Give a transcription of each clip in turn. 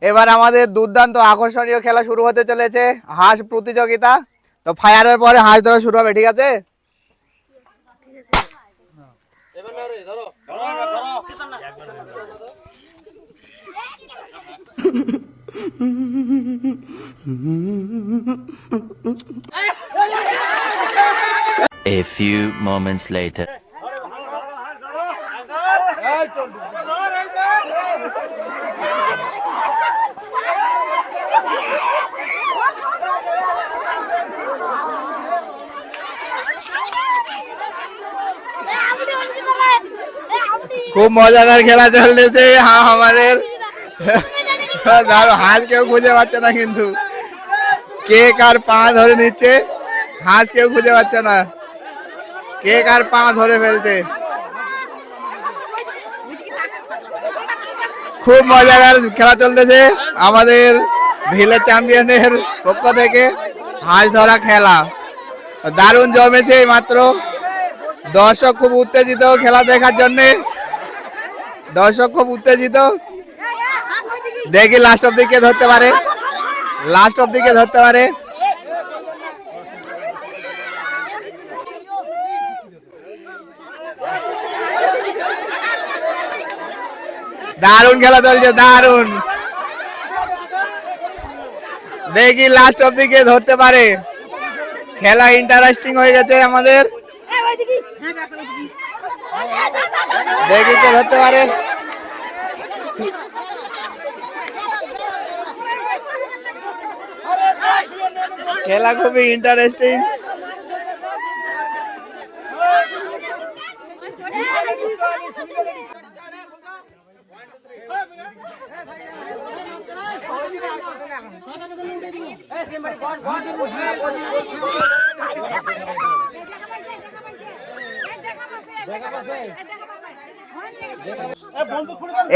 এবার আমাদের দুর্দান্ত আকর্ষণীয় খেলা শুরু হতে চলেছে, হাঁস প্রতিযোগিতা। তো ফায়ারের পরে হাঁস ধরা শুরু হবে, ঠিক আছে? A few moments later. খুব মজাদার খেলা চলতেছে। হ্যাঁ, আমাদের হাঁস কেউ খুঁজে পাচ্ছে না, কিন্তু কে কার পা ধরে নিচ্ছে হাঁস কেউ খুঁজে পাচ্ছে না, কে কার পা ধরে ফেলছে। খুব মজাদার খেলা চলতেছে আমাদের ভিলেজ চ্যাম্পিয়নের পক্ষ থেকে হাঁস ধরা খেলা। দারুণ জমেছে মাত্র, দর্শক খুব উত্তেজিত খেলা দেখার জন্য, দর্শক খুব উত্তেজিত। দেখি লাস্ট অব দিকে ধরতে পারে, লাস্ট অব দিকে ধরতে পারে। দারুণ খেলা চলছে, দারুণ। দেখি লাস্ট অব দিকে ধরতে পারে। খেলা ইন্টারেস্টিং হয়ে গেছে আমাদের, দেখি কে ধরতে পারে। খেলা খুবই ইন্টারেস্টিং।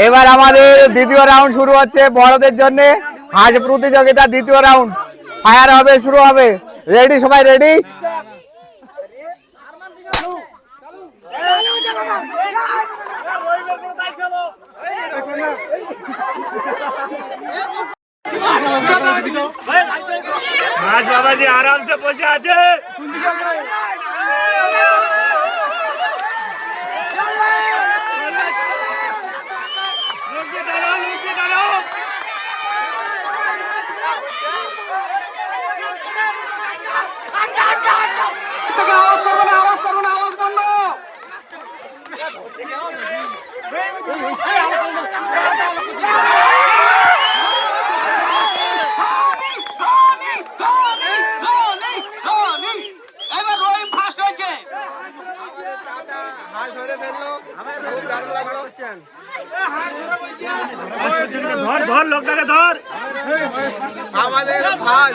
এবার আমাদের দ্বিতীয় রাউন্ড শুরু হচ্ছে বড়দের জন্য, হাঁস প্রতিযোগিতা দ্বিতীয় রাউন্ড। ফায়ার হবে, শুরু হবে। রেডি সবাই, রেডি? বাবাজি আরামসে বসে আছে। ধর লোকটাকে ধর, আমাদের হাঁস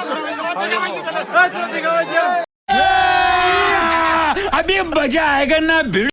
अभी मजा आएगा ना।